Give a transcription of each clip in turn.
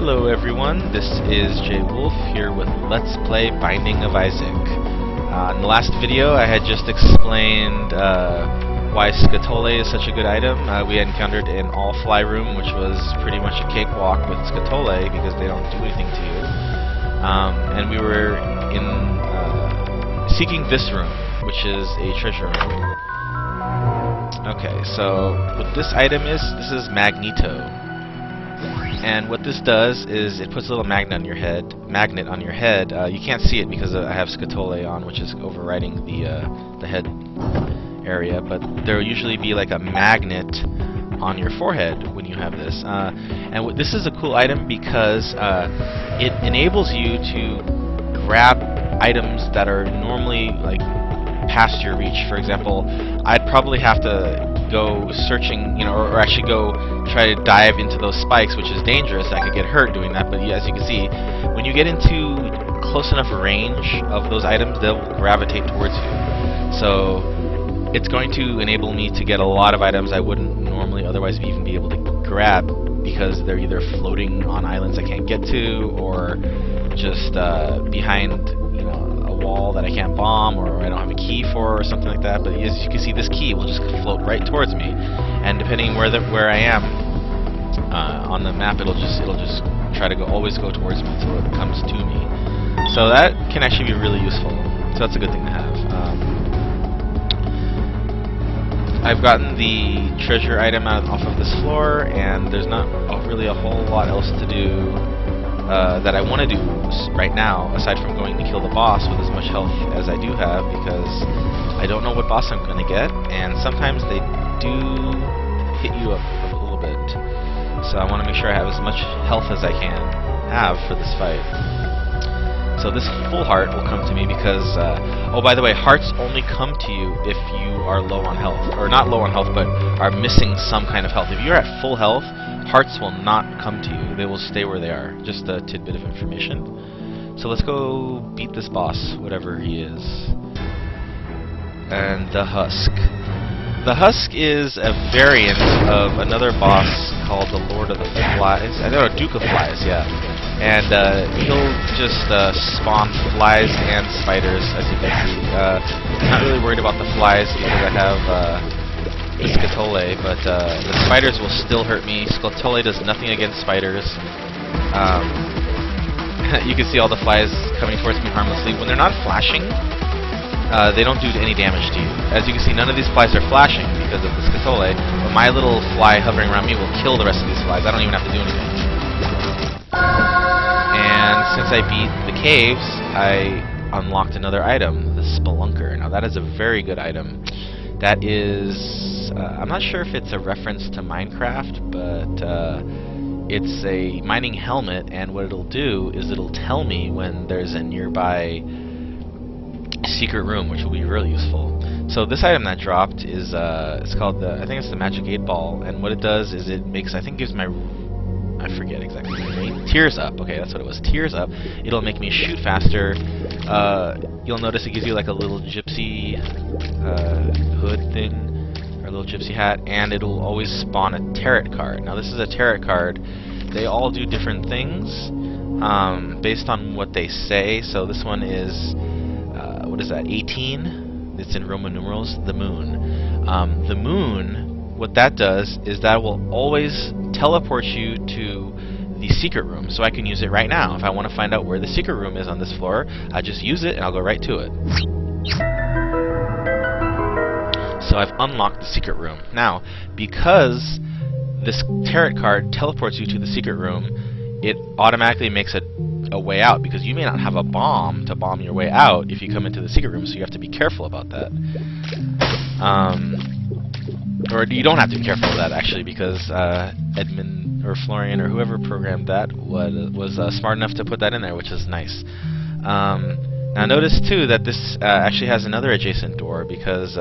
Hello everyone, this is Jay Wolf here with Let's Play Binding of Isaac. In the last video I had just explained why Scatole is such a good item. We encountered an all-fly room, which was pretty much a cakewalk with Scatole because they don't do anything to you. And we were in seeking this room, which is a treasure room. Okay, so what this item is, this is Magneto. And what this does is it puts a little magnet on your head. You can't see it because I have Scatole on, which is overriding the head area. But there will usually be like a magnet on your forehead when you have this. And this is a cool item because it enables you to grab items that are normally like past your reach. For example, I'd probably have to go searching, or actually go try to dive into those spikes, which is dangerous. I could get hurt doing that, but as you can see, when you get into close enough range of those items, they'll gravitate towards you. So it's going to enable me to get a lot of items I wouldn't normally otherwise even be able to grab because they're either floating on islands I can't get to, or just behind wall that I can't bomb, or I don't have a key for, or something like that. But as you can see, this key will just float right towards me, and depending where I am on the map, it'll just try to always go towards me until it comes to me. So that can actually be really useful. So that's a good thing to have. I've gotten the treasure item off of this floor, and there's not really a whole lot else to do that I want to do right now, aside from going to kill the boss with as much health as I do have, because I don't know what boss I'm going to get, and sometimes they do hit you up a little bit. So I want to make sure I have as much health as I can have for this fight. So this full heart will come to me because, oh, by the way, hearts only come to you if you are low on health, or not low on health, but are missing some kind of health. If you're at full health, hearts will not come to you. They will stay where they are. Just a tidbit of information. So let's go beat this boss, whatever he is. And the Husk. The Husk is a variant of another boss called the Lord of the Flies. I know, Duke of Flies, yeah. And he'll just spawn flies and spiders, as you can see. I'm not really worried about the flies because I have the Scatole, but the spiders will still hurt me. Scatole does nothing against spiders. You can see all the flies coming towards me harmlessly. When they're not flashing, they don't do any damage to you. As you can see, none of these flies are flashing because of the Scatole, but my little fly hovering around me will kill the rest of these flies. I don't even have to do anything. And since I beat the caves, I unlocked another item, the Spelunker. Now that is a very good item. That is, I'm not sure if it's a reference to Minecraft, but it's a mining helmet, and what it'll do is it'll tell me when there's a nearby secret room, which will be really useful. So this item that dropped is, it's called I think it's the Magic 8 Ball, and what it does is it makes, I think gives my, I forget exactly the name. Tears Up. Okay, that's what it was. Tears Up. It'll make me shoot faster. You'll notice it gives you like a little gypsy hood thing, or a little gypsy hat, and it'll always spawn a tarot card. Now this is a tarot card. They all do different things based on what they say. So this one is, what is that, 18? It's in Roman numerals, the moon. The moon, what that does is that will always teleport you to the secret room, so I can use it right now. If I want to find out where the secret room is on this floor, I just use it and I'll go right to it. So I've unlocked the secret room. Now, because this tarot card teleports you to the secret room, it automatically makes a way out, because you may not have a bomb to bomb your way out if you come into the secret room, so you have to be careful about that. Or you don't have to be careful of that, actually, because Edmund or Florian or whoever programmed that was smart enough to put that in there, which is nice. Now notice too that this actually has another adjacent door, because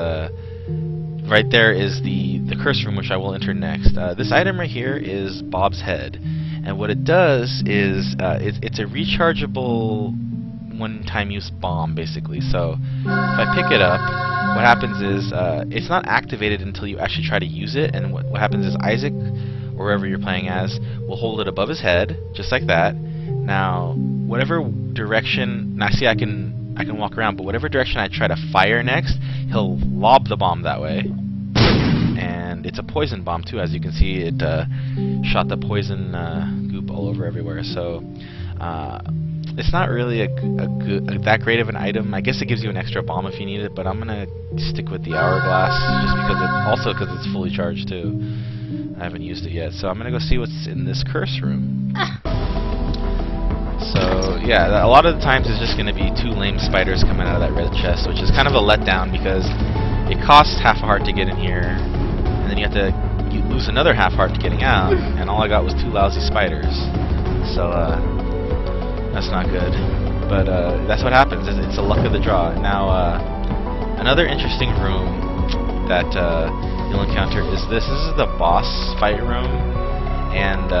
right there is the curse room, which I will enter next. This item right here is Bob's head, and what it does is it's a rechargeable one-time use bomb, basically. So if I pick it up, what happens is it's not activated until you actually try to use it, and what happens is Isaac or wherever you're playing as, will hold it above his head, just like that. Now, whatever direction, now see I can walk around, but whatever direction I try to fire next, he'll lob the bomb that way. And it's a poison bomb too, as you can see. It shot the poison goop all over everywhere. So it's not really that great of an item. I guess it gives you an extra bomb if you need it, but I'm gonna stick with the hourglass just because it's fully charged too. I haven't used it yet, so I'm gonna go see what's in this curse room. So yeah, a lot of the times it's just gonna be 2 lame spiders coming out of that red chest, which is kind of a letdown because it costs half a heart to get in here, and then you lose another half heart to getting out, and all I got was 2 lousy spiders. So that's not good. But that's what happens. It's a luck of the draw. Now another interesting room that you'll encounter is this. This is the boss fight room, and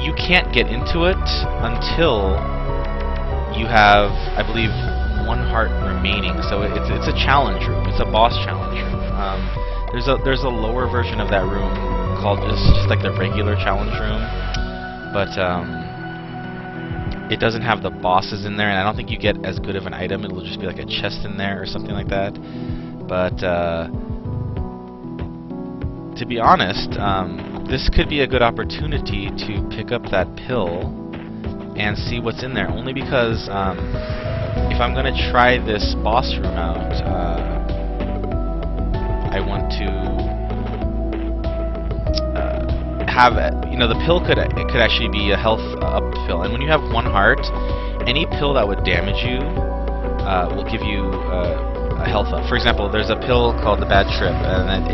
you can't get into it until you have, I believe, 1 heart remaining. So it's a challenge room. It's a boss challenge room. There's a lower version of that room called just like the regular challenge room, but it doesn't have the bosses in there, and I don't think you get as good of an item. It'll just be like a chest in there or something like that. But to be honest, this could be a good opportunity to pick up that pill and see what's in there. Only because if I'm going to try this boss room out, I want to have, the pill could actually be a health up pill. And when you have 1 heart, any pill that would damage you will give you a health up. For example, there's a pill called the Bad Trip, and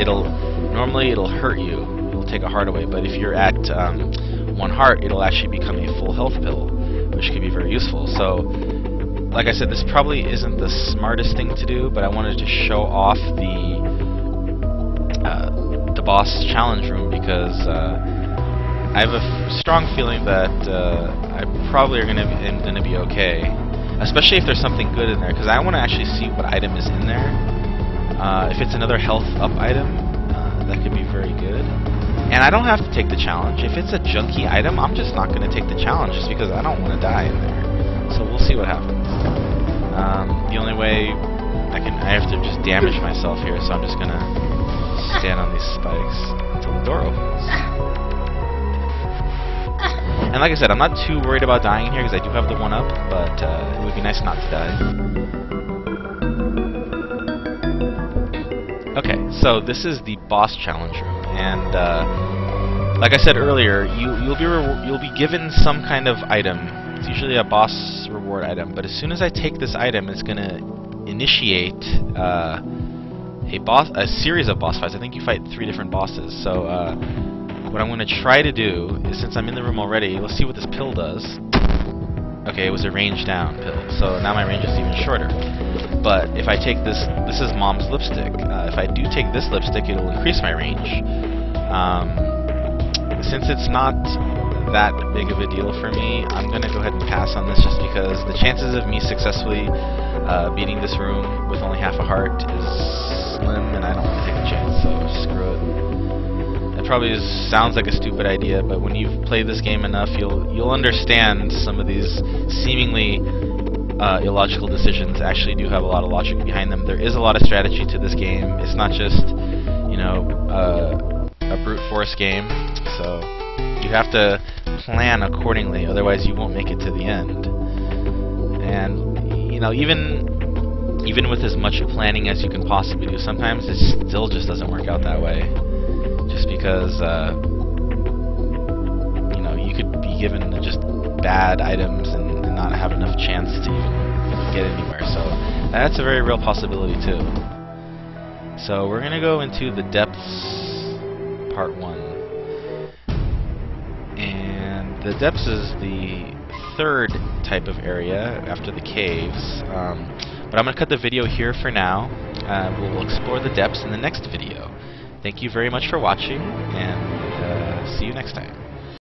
normally it'll hurt you. It'll take a heart away. But if you're at 1 heart, it'll actually become a full health pill, which could be very useful. So, like I said, this probably isn't the smartest thing to do, but I wanted to show off the boss challenge room because I have a strong feeling that I probably am going to be okay, especially if there's something good in there, because I want to actually see what item is in there. If it's another health up item, that could be very good. And I don't have to take the challenge. If it's a junky item, I'm just not going to take the challenge just because I don't want to die in there. So we'll see what happens. The only way I have to just damage myself here, so I'm just going to stand on these spikes until the door opens. And like I said, I'm not too worried about dying in here because I do have the 1 up, but it would be nice not to die. Okay, so this is the boss challenge room, and like I said earlier, you'll be given some kind of item. It's usually a boss reward item, but as soon as I take this item, it's going to initiate a series of boss fights. I think you fight 3 different bosses. So what I'm going to try to do is, since I'm in the room already, let's see what this pill does. Okay, it was a range down pill, so now my range is even shorter. But if I take this is Mom's lipstick. If I do take this lipstick, it'll increase my range. Since it's not that big of a deal for me, I'm going to go ahead and pass on this just because the chances of me successfully beating this room with only half a heart is slim, and I don't want to take a chance, so screw it. It probably sounds like a stupid idea, but when you've played this game enough, you'll understand some of these seemingly illogical decisions actually do have a lot of logic behind them. There is a lot of strategy to this game. It's not just, a brute force game, so you have to plan accordingly, otherwise you won't make it to the end. And even with as much planning as you can possibly do, sometimes it still just doesn't work out that way. Just because you could be given just bad items and not have enough chance to even get anywhere. So that's a very real possibility too. So we're gonna go into the depths part 1. And the depths is the 3rd type of area after the caves. But I'm going to cut the video here for now. We'll explore the depths in the next video. Thank you very much for watching, and see you next time.